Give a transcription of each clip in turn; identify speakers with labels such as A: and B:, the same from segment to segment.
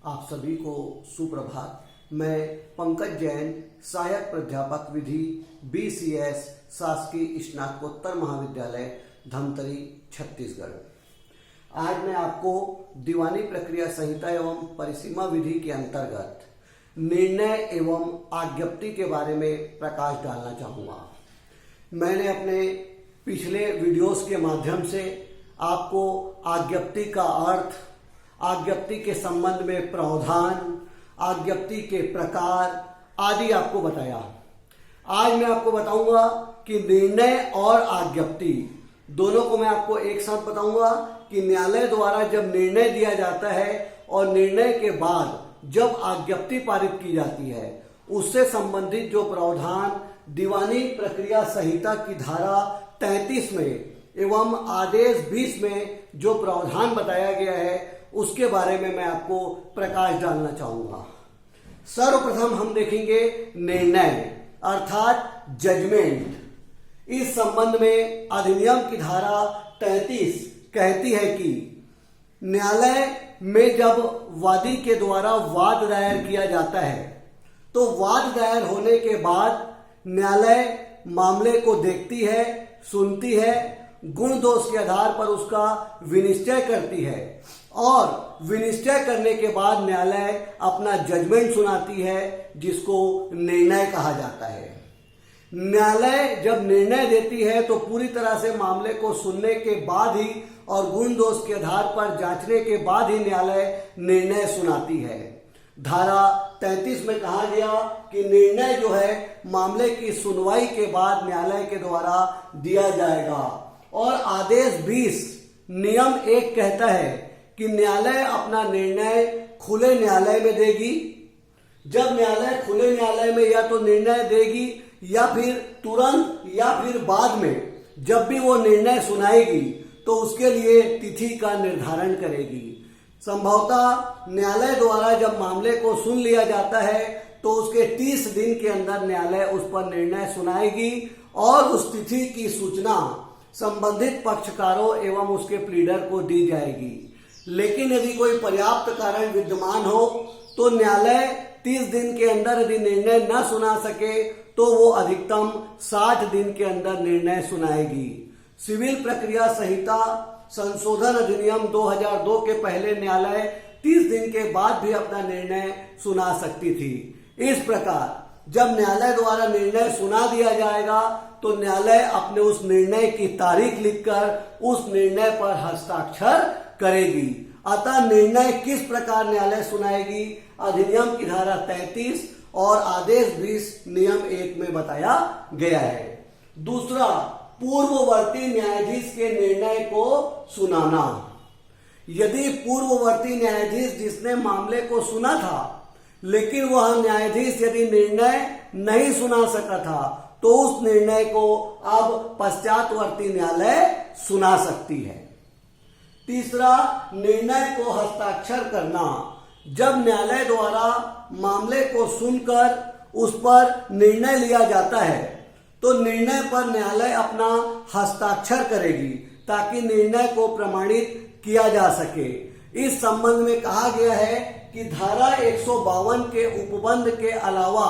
A: आप सभी को सुप्रभात। मैं पंकज जैन, सहायक प्राध्यापक विधि BCS शासकीय स्नातकोत्तर महाविद्यालय धमतरी छत्तीसगढ़। आज मैं आपको दीवानी प्रक्रिया संहिता एवं परिसीमा विधि के अंतर्गत निर्णय एवं आज्ञप्ति के बारे में प्रकाश डालना चाहूँगा। मैंने अपने पिछले वीडियोस के माध्यम से आपको आज्ञप्ति का अर्थ, आज्ञप्ति के संबंध में प्रावधान, आज्ञप्ति के प्रकार आदि आपको बताया। आज मैं आपको बताऊंगा कि निर्णय और आज्ञप्ति दोनों को मैं आपको एक साथ बताऊंगा कि न्यायालय द्वारा जब निर्णय दिया जाता है और निर्णय के बाद जब आज्ञप्ति पारित की जाती है, उससे संबंधित जो प्रावधान दीवानी प्रक्रिया संहिता की धारा 33 में एवं आदेश 20 में जो प्रावधान बताया गया है, उसके बारे में मैं आपको प्रकाश डालना चाहूंगा। सर्वप्रथम हम देखेंगे निर्णय अर्थात जजमेंट। इस संबंध में अधिनियम की धारा 33 कहती है कि न्यायालय में जब वादी के द्वारा वाद दायर किया जाता है तो वाद दायर होने के बाद न्यायालय मामले को देखती है, सुनती है, गुण दोष के आधार पर उसका विनिश्चय करती है और विनिश्चय करने के बाद न्यायालय अपना जजमेंट सुनाती है, जिसको निर्णय कहा जाता है। न्यायालय जब निर्णय देती है तो पूरी तरह से मामले को सुनने के बाद ही और गुण दोष के आधार पर जांचने के बाद ही न्यायालय निर्णय सुनाती है। धारा 33 में कहा गया कि निर्णय जो है मामले की सुनवाई के बाद न्यायालय के द्वारा दिया जाएगा। और आदेश 20 नियम 1 कहता है कि न्यायालय अपना निर्णय खुले न्यायालय में देगी। जब न्यायालय खुले न्यायालय में या तो निर्णय देगी या फिर तुरंत या फिर बाद में जब भी वो निर्णय सुनाएगी तो उसके लिए तिथि का निर्धारण करेगी। संभवतः न्यायालय द्वारा जब मामले को सुन लिया जाता है तो उसके 30 दिन के अंदर न्यायालय उस पर निर्णय सुनाएगी और उस तिथि की सूचना संबंधित पक्षकारों एवं उसके प्लीडर को दी जाएगी। लेकिन यदि कोई पर्याप्त कारण विद्यमान हो तो न्यायालय 30 दिन के अंदर यदि निर्णय न सुना सके तो वो अधिकतम 60 दिन के अंदर निर्णय सुनाएगी। सिविल प्रक्रिया संहिता संशोधन अधिनियम 2002 के पहले न्यायालय 30 दिन के बाद भी अपना निर्णय सुना सकती थी। इस प्रकार जब न्यायालय द्वारा निर्णय सुना दिया जाएगा तो न्यायालय अपने उस निर्णय की तारीख लिखकर उस निर्णय पर हस्ताक्षर करेगी। अतः निर्णय किस प्रकार न्यायालय सुनाएगी, अधिनियम की धारा 33 और आदेश 20 नियम 1 में बताया गया है। दूसरा, पूर्ववर्ती न्यायाधीश के निर्णय को सुनाना। यदि पूर्ववर्ती न्यायाधीश जिसने मामले को सुना था लेकिन वह न्यायाधीश यदि निर्णय नहीं सुना सका था तो उस निर्णय को अब पश्चातवर्ती न्यायालय सुना सकती है। तीसरा, निर्णय को हस्ताक्षर करना। जब न्यायालय द्वारा मामले को सुनकर उस पर निर्णय लिया जाता है तो निर्णय पर न्यायालय अपना हस्ताक्षर करेगी ताकि निर्णय को प्रमाणित किया जा सके। इस संबंध में कहा गया है कि धारा 152 के उपबंध के अलावा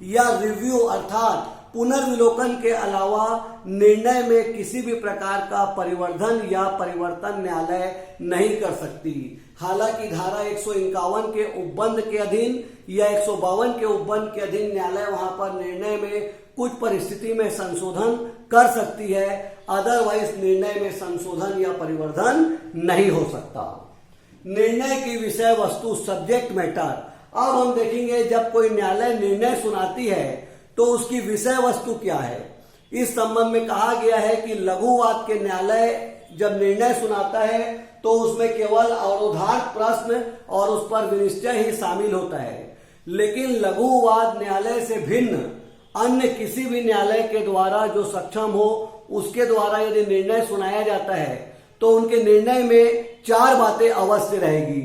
A: या रिव्यू अर्थात पुनर्विलोकन के अलावा निर्णय में किसी भी प्रकार का परिवर्धन या परिवर्तन न्यायालय नहीं कर सकती। हालांकि धारा 151 के उपबंध के अधीन या 152 के उपबंध के अधीन न्यायालय वहां पर निर्णय में कुछ परिस्थिति में संशोधन कर सकती है, अदरवाइज निर्णय में संशोधन या परिवर्तन नहीं हो सकता। निर्णय की विषय वस्तु सब्जेक्ट मैटर। अब हम देखेंगे जब कोई न्यायालय निर्णय सुनाती है तो उसकी विषय वस्तु क्या है। इस संबंध में कहा गया है कि लघुवाद के न्यायालय जब निर्णय सुनाता है तो उसमें केवल अवरोधार्थ प्रश्न और उस पर विनिश्चय ही शामिल होता है। लेकिन लघुवाद न्यायालय से भिन्न अन्य किसी भी न्यायालय के द्वारा जो सक्षम हो उसके द्वारा यदि निर्णय सुनाया जाता है तो उनके निर्णय में 4 बातें अवश्य रहेगी।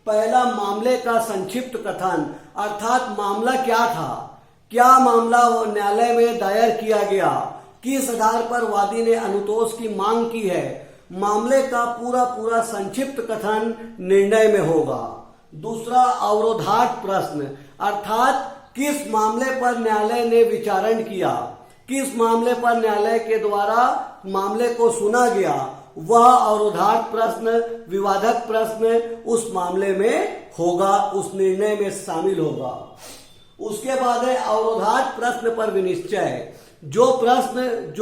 A: पहला, मामले का संक्षिप्त कथन अर्थात मामला क्या था, क्या मामला वो न्यायालय में दायर किया गया, किस आधार पर वादी ने अनुतोष की मांग की है, मामले का पूरा संक्षिप्त कथन निर्णय में होगा। दूसरा अवरोधार्थ प्रश्न, अर्थात किस मामले पर न्यायालय ने विचारण किया, किस मामले पर न्यायालय के द्वारा मामले को सुना गया, वह अवरोधार्थ प्रश्न, विवादक प्रश्न उस मामले में होगा, उस निर्णय में शामिल होगा। उसके बाद है अवरोधार्थ प्रश्न पर विनिश्चय। जो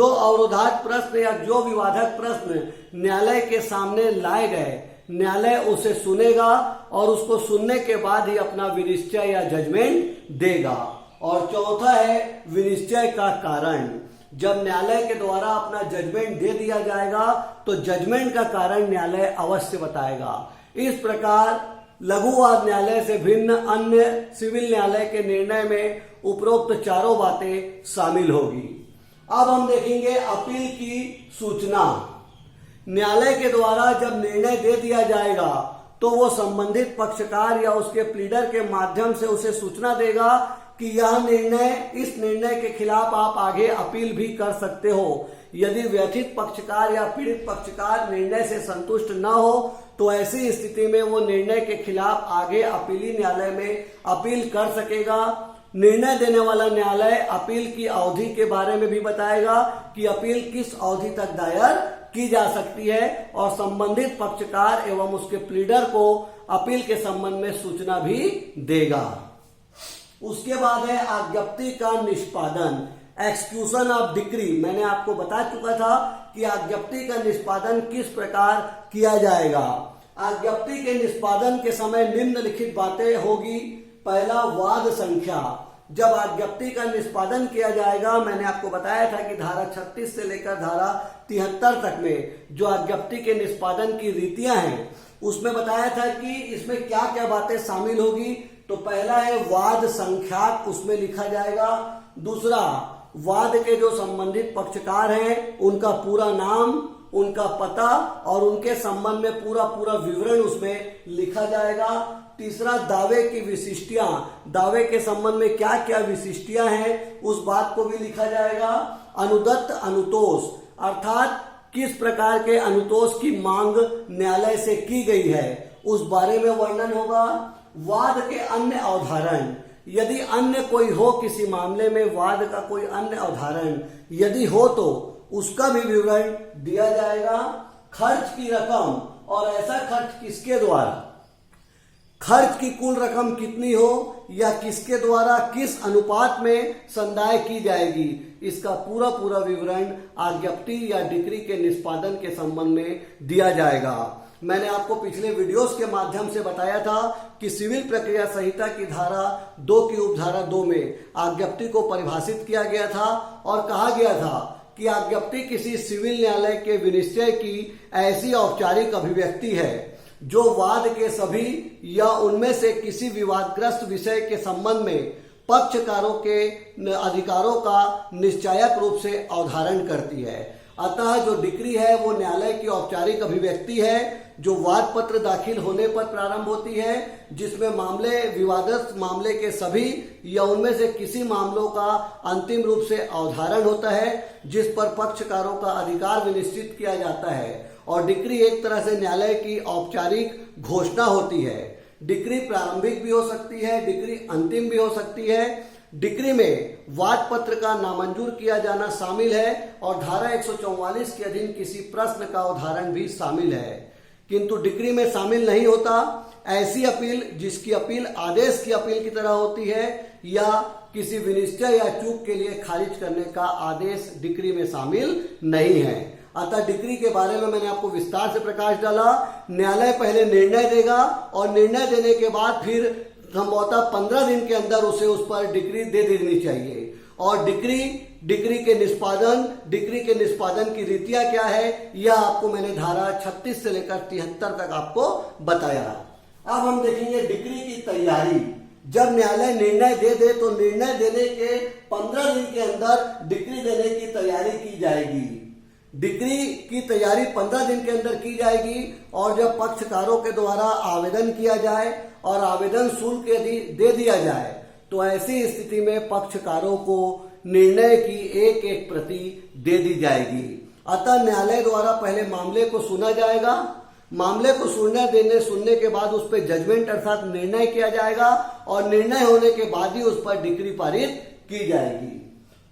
A: अवरोधार्थ प्रश्न या जो विवादक प्रश्न न्यायालय के सामने लाए गए, न्यायालय उसे सुनेगा और उसको सुनने के बाद ही अपना विनिश्चय या जजमेंट देगा। और चौथा है विनिश्चय का कारण। जब न्यायालय के द्वारा अपना जजमेंट दे दिया जाएगा तो जजमेंट का कारण न्यायालय अवश्य बताएगा। इस प्रकार लघुवाद न्यायालय से भिन्न अन्य सिविल न्यायालय के निर्णय में उपरोक्त चारों बातें शामिल होगी। अब हम देखेंगे अपील की सूचना। न्यायालय के द्वारा जब निर्णय दे दिया जाएगा तो वो संबंधित पक्षकार या उसके प्लीडर के माध्यम से उसे सूचना देगा कि इस निर्णय के खिलाफ आप आगे अपील भी कर सकते हो। यदि व्यथित पक्षकार या पीड़ित पक्षकार निर्णय से संतुष्ट न हो तो ऐसी स्थिति में वो निर्णय के खिलाफ आगे अपीली न्यायालय में अपील कर सकेगा। निर्णय देने वाला न्यायालय अपील की अवधि के बारे में भी बताएगा कि अपील किस अवधि तक दायर की जा सकती है और संबंधित पक्षकार एवं उसके प्लीडर को अपील के संबंध में सूचना भी देगा। उसके बाद है आज्ञप्ति का निष्पादन, एक्सक्यूशन ऑफ डिक्री। मैंने आपको बता चुका था कि आज्ञप्ति का निष्पादन किस प्रकार किया जाएगा। आज्ञप्ति के निष्पादन के समय निम्नलिखित बातें होगी। पहला, वाद संख्या। जब आज्ञप्ति का निष्पादन किया जाएगा, मैंने आपको बताया था कि धारा 36 से लेकर धारा 73 तक में जो आज्ञप्ति के निष्पादन की रीतियां हैं उसमें बताया था कि इसमें क्या क्या बातें शामिल होगी। तो पहला है वाद संख्याक, उसमें लिखा जाएगा। दूसरा, वाद के जो संबंधित पक्षकार हैं उनका पूरा नाम, उनका पता और उनके संबंध में पूरा विवरण उसमें लिखा जाएगा। तीसरा, दावे की विशिष्टियां, दावे के संबंध में क्या क्या विशिष्टियां हैं उस बात को भी लिखा जाएगा। अनुदत्त अनुतोष, अर्थात किस प्रकार के अनुतोष की मांग न्यायालय से की गई है उस बारे में वर्णन होगा। वाद के अन्य अवधारण, यदि अन्य कोई हो किसी मामले में, वाद का कोई अन्य अवधारण यदि हो तो उसका भी विवरण दिया जाएगा। खर्च की रकम और ऐसा खर्च किसके द्वारा, खर्च की कुल रकम कितनी हो या किसके द्वारा किस अनुपात में संदाय की जाएगी, इसका पूरा विवरण आज्ञप्ति या डिक्री के निष्पादन के संबंध में दिया जाएगा। मैंने आपको पिछले वीडियोस के माध्यम से बताया था कि सिविल प्रक्रिया संहिता की धारा 2 की उपधारा 2 में आज्ञप्ति को परिभाषित किया गया था और कहा गया था कि आज्ञप्ति किसी सिविल न्यायालय के विनिश्चय की ऐसी औपचारिक अभिव्यक्ति है जो वाद के सभी या उनमें से किसी विवादग्रस्त विषय के संबंध में पक्षकारों के अधिकारों का निश्चयक रूप से अवधारण करती है। अतः जो डिक्री है वो न्यायालय की औपचारिक अभिव्यक्ति है जो वाद पत्र दाखिल होने पर प्रारंभ होती है, जिसमें विवादग्रस्त मामले के सभी या उनमें से किसी मामलों का अंतिम रूप से अवधारण होता है जिस पर पक्षकारों का अधिकार विनिश्चित किया जाता है। और डिक्री एक तरह से न्यायालय की औपचारिक घोषणा होती है। डिक्री प्रारंभिक भी हो सकती है, डिक्री अंतिम भी हो सकती है। डिक्री में वाद पत्र का नामंजूर किया जाना शामिल है और धारा 144 के अधीन किसी प्रश्न का उदाहरण भी शामिल है, किंतु डिक्री में शामिल नहीं होता ऐसी अपील जिसकी अपील आदेश की अपील की तरह होती है या किसी विनिश्चय या चूक के लिए खारिज करने का आदेश डिक्री में शामिल नहीं है। अतः डिक्री के बारे में मैंने आपको विस्तार से प्रकाश डाला। न्यायालय पहले निर्णय देगा और निर्णय देने के बाद फिर संभवतः 15 दिन के अंदर उसे उस पर डिक्री दे देनी चाहिए। और डिक्री के निष्पादन की रीतियां क्या है यह आपको मैंने धारा 36 से लेकर 73 तक आपको बताया। अब हम देखेंगे डिक्री की तैयारी। जब न्यायालय निर्णय दे दे तो निर्णय देने के 15 दिन के अंदर डिक्री देने की तैयारी की जाएगी। डिक्री की तैयारी 15 दिन के अंदर की जाएगी और जब पक्षकारों के द्वारा आवेदन किया जाए और आवेदन शुल्क यदि दे दिया जाए तो ऐसी स्थिति में पक्षकारों को निर्णय की एक एक प्रति दे दी जाएगी। अतः न्यायालय द्वारा पहले मामले को सुना जाएगा। मामले को सुनने के बाद उस पर जजमेंट अर्थात निर्णय किया जाएगा और निर्णय होने के बाद ही उस पर डिक्री पारित की जाएगी।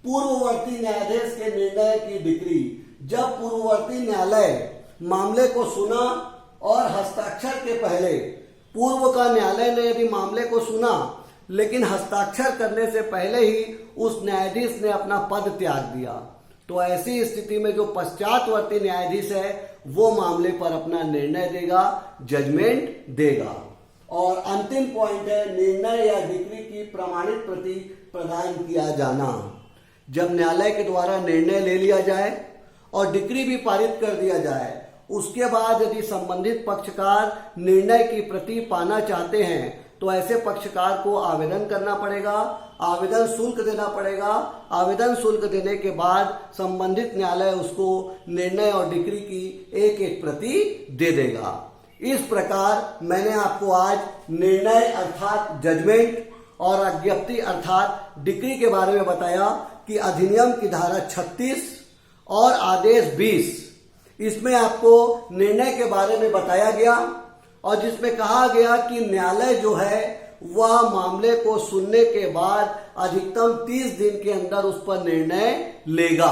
A: पूर्ववर्ती न्यायाधीश के निर्णय की डिक्री। जब पूर्ववर्ती न्यायालय मामले को सुना और हस्ताक्षर के पहले पूर्व का न्यायालय ने यदि मामले को सुना लेकिन हस्ताक्षर करने से पहले ही उस न्यायाधीश ने अपना पद त्याग दिया, तो ऐसी स्थिति में जो पश्चातवर्ती न्यायाधीश है वो मामले पर अपना निर्णय देगा, जजमेंट देगा। और अंतिम पॉइंट है निर्णय या डिक्री की प्रमाणित प्रति प्रदान किया जाना। जब न्यायालय के द्वारा निर्णय ले लिया जाए और डिक्री भी पारित कर दिया जाए, उसके बाद यदि संबंधित पक्षकार निर्णय की प्रति पाना चाहते हैं तो ऐसे पक्षकार को आवेदन करना पड़ेगा, आवेदन शुल्क देना पड़ेगा। आवेदन शुल्क देने के बाद संबंधित न्यायालय उसको निर्णय और डिक्री की एक एक प्रति दे देगा। इस प्रकार मैंने आपको आज निर्णय अर्थात जजमेंट और अज्ञप्ति अर्थात डिक्री के बारे में बताया कि अधिनियम की धारा 36 और आदेश 20 इसमें आपको निर्णय के बारे में बताया गया और जिसमें कहा गया कि न्यायालय जो है वह मामले को सुनने के बाद अधिकतम 30 दिन के अंदर उस पर निर्णय लेगा।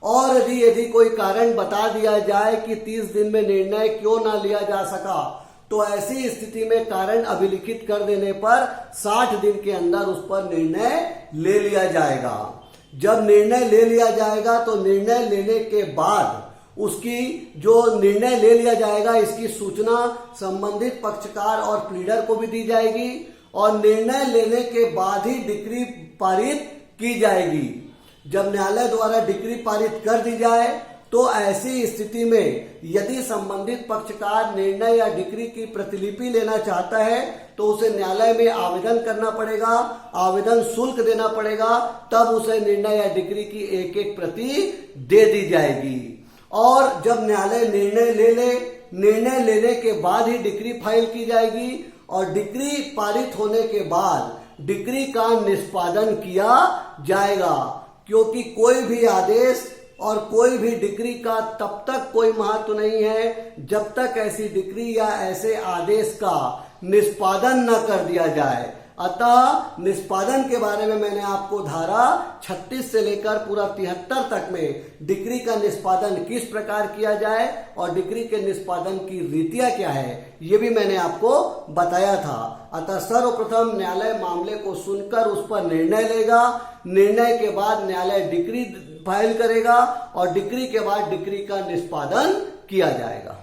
A: और यदि कोई कारण बता दिया जाए कि 30 दिन में निर्णय क्यों ना लिया जा सका, तो ऐसी स्थिति में कारण अभिलिखित कर देने पर 60 दिन के अंदर उस पर निर्णय ले लिया जाएगा। जब निर्णय ले लिया जाएगा तो निर्णय लेने के बाद उसकी जो निर्णय ले लिया जाएगा इसकी सूचना संबंधित पक्षकार और प्लीडर को भी दी जाएगी और निर्णय लेने के बाद ही डिक्री पारित की जाएगी। जब न्यायालय द्वारा डिक्री पारित कर दी जाए तो ऐसी स्थिति में यदि संबंधित पक्षकार निर्णय या डिक्री की प्रतिलिपि लेना चाहता है तो उसे न्यायालय में आवेदन करना पड़ेगा, आवेदन शुल्क देना पड़ेगा, तब उसे निर्णय या डिक्री की एक एक प्रति दे दी जाएगी। और जब न्यायालय निर्णय लेने के बाद ही डिक्री फाइल की जाएगी और डिक्री पारित होने के बाद डिक्री का निष्पादन किया जाएगा, क्योंकि कोई भी आदेश और कोई भी डिक्री का तब तक कोई महत्व नहीं है जब तक ऐसी डिक्री या ऐसे आदेश का निष्पादन न कर दिया जाए। अतः निष्पादन के बारे में मैंने आपको धारा 36 से लेकर पूरा 73 तक में डिक्री का निष्पादन किस प्रकार किया जाए और डिक्री के निष्पादन की रीतियां क्या है ये भी मैंने आपको बताया था। अतः सर्वप्रथम न्यायालय मामले को सुनकर उस पर निर्णय लेगा, निर्णय के बाद न्यायालय डिक्री फाइल करेगा और डिक्री के बाद डिक्री का निष्पादन किया जाएगा।